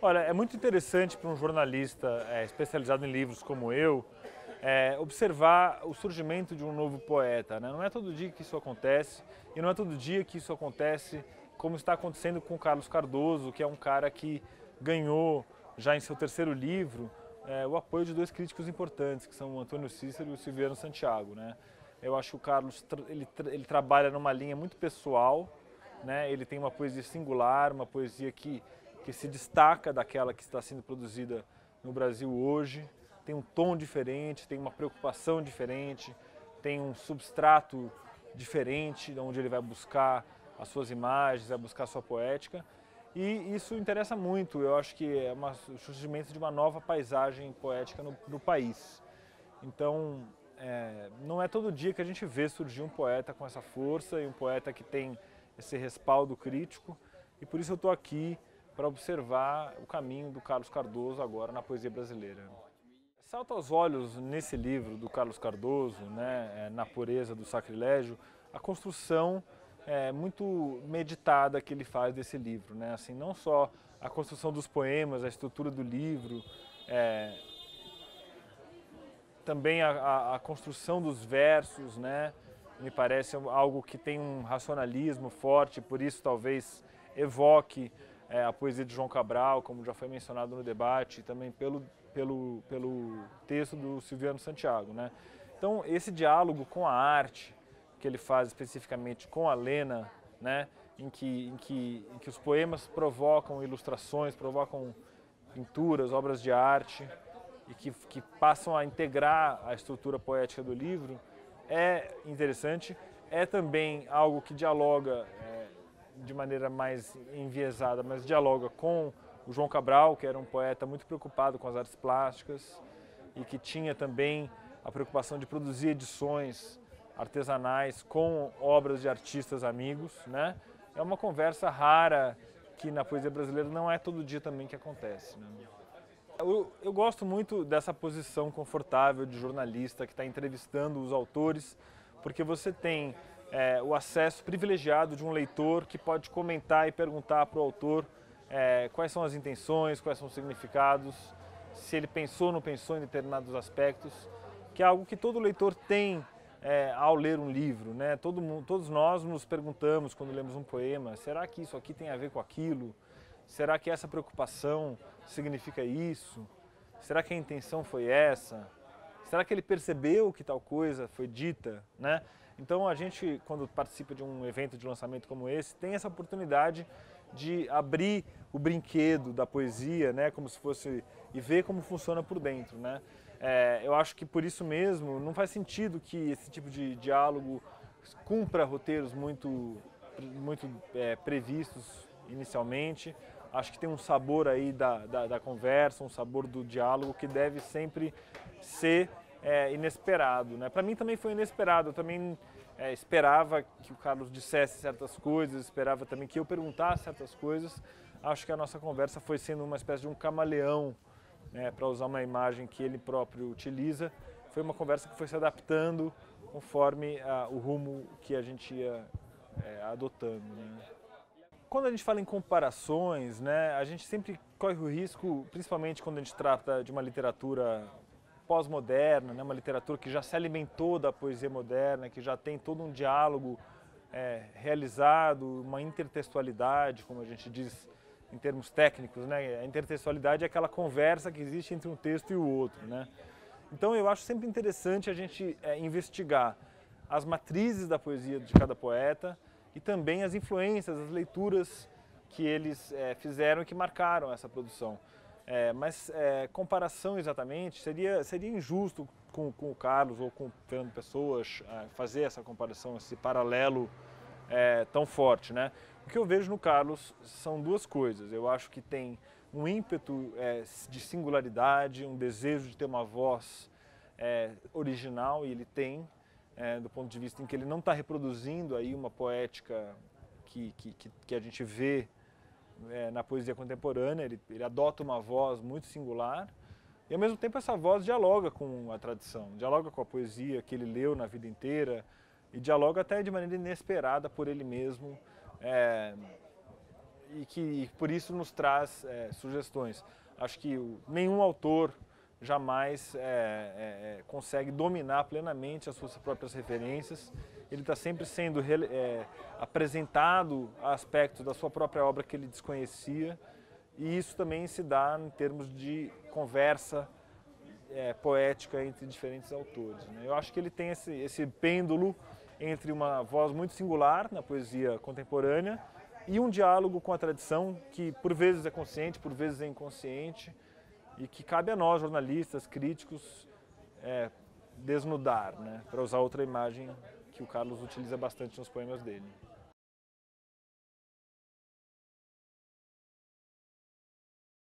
Olha, é muito interessante para um jornalista especializado em livros como eu, observar o surgimento de um novo poeta, né? Não é todo dia que isso acontece e não é todo dia que isso acontece como está acontecendo com o Carlos Cardoso, que é um cara que ganhou já em seu terceiro livro o apoio de dois críticos importantes, que são o Antônio Cícero e o Silviano Santiago, né? Eu acho que o Carlos ele trabalha numa linha muito pessoal, né? Ele tem uma poesia singular, uma poesia que se destaca daquela que está sendo produzida no Brasil hoje, tem um tom diferente, tem uma preocupação diferente, tem um substrato diferente, onde ele vai buscar as suas imagens, vai buscar a sua poética, e isso interessa muito. Eu acho que é o surgimento de uma nova paisagem poética no país. Então, não é todo dia que a gente vê surgir um poeta com essa força e um poeta que tem esse respaldo crítico, e por isso eu estou aqui para observar o caminho do Carlos Cardoso agora na poesia brasileira. Salta aos olhos nesse livro do Carlos Cardoso, né, Na Pureza do Sacrilégio, a construção muito meditada que ele faz desse livro, né? Assim, não só a construção dos poemas, a estrutura do livro, também a construção dos versos, né? Me parece algo que tem um racionalismo forte, por isso talvez evoque a poesia de João Cabral, como já foi mencionado no debate, e também pelo texto do Silviano Santiago, né? Então, esse diálogo com a arte, que ele faz especificamente com a Lena, né? em que os poemas provocam ilustrações, provocam pinturas, obras de arte, e que passam a integrar a estrutura poética do livro, é interessante. É também algo que dialoga de maneira mais enviesada, mas dialoga com o João Cabral, que era um poeta muito preocupado com as artes plásticas e que tinha também a preocupação de produzir edições artesanais com obras de artistas amigos, né? É uma conversa rara que na poesia brasileira não é todo dia também que acontece, né? Eu gosto muito dessa posição confortável de jornalista que está entrevistando os autores, porque você tem o acesso privilegiado de um leitor que pode comentar e perguntar para o autor quais são as intenções, quais são os significados, se ele pensou ou não pensou em determinados aspectos, que é algo que todo leitor tem ao ler um livro, né? Todos nós nos perguntamos quando lemos um poema, será que isso aqui tem a ver com aquilo? Será que essa preocupação significa isso? Será que a intenção foi essa? Será que ele percebeu que tal coisa foi dita, né? Então a gente, quando participa de um evento de lançamento como esse, tem essa oportunidade de abrir o brinquedo da poesia, né, como se fosse, e ver como funciona por dentro, né? Eu acho que por isso mesmo não faz sentido que esse tipo de diálogo cumpra roteiros muito previstos inicialmente. Acho que tem um sabor aí da conversa, um sabor do diálogo que deve sempre ser inesperado, né? Para mim também foi inesperado. Eu também esperava que o Carlos dissesse certas coisas, esperava também que eu perguntasse certas coisas. Acho que a nossa conversa foi sendo uma espécie de um camaleão, né, para usar uma imagem que ele próprio utiliza. Foi uma conversa que foi se adaptando conforme o rumo que a gente ia adotando, né? Quando a gente fala em comparações, né, a gente sempre corre o risco, principalmente quando a gente trata de uma literatura pós-moderna, né, uma literatura que já se alimentou da poesia moderna, que já tem todo um diálogo realizado, uma intertextualidade, como a gente diz em termos técnicos, né? A intertextualidade é aquela conversa que existe entre um texto e o outro, né? Então eu acho sempre interessante a gente investigar as matrizes da poesia de cada poeta e também as influências, as leituras que eles fizeram e que marcaram essa produção. Mas comparação exatamente seria injusto com o Carlos ou com o Fernando Pessoa fazer essa comparação, esse paralelo tão forte, né? O que eu vejo no Carlos são duas coisas. Eu acho que tem um ímpeto de singularidade, um desejo de ter uma voz original, e ele tem, do ponto de vista em que ele não está reproduzindo aí uma poética que a gente vê na poesia contemporânea. Ele adota uma voz muito singular e, ao mesmo tempo, essa voz dialoga com a tradição, dialoga com a poesia que ele leu na vida inteira e dialoga até de maneira inesperada por ele mesmo e que por isso nos traz sugestões. Acho que nenhum autor jamais consegue dominar plenamente as suas próprias referências. Ele está sempre sendo apresentado aspectos da sua própria obra que ele desconhecia, e isso também se dá em termos de conversa poética entre diferentes autores, né? Eu acho que ele tem esse pêndulo entre uma voz muito singular na poesia contemporânea e um diálogo com a tradição que por vezes é consciente, por vezes é inconsciente, e que cabe a nós, jornalistas, críticos, desnudar, né? Para usar outra imagem que o Carlos utiliza bastante nos poemas dele.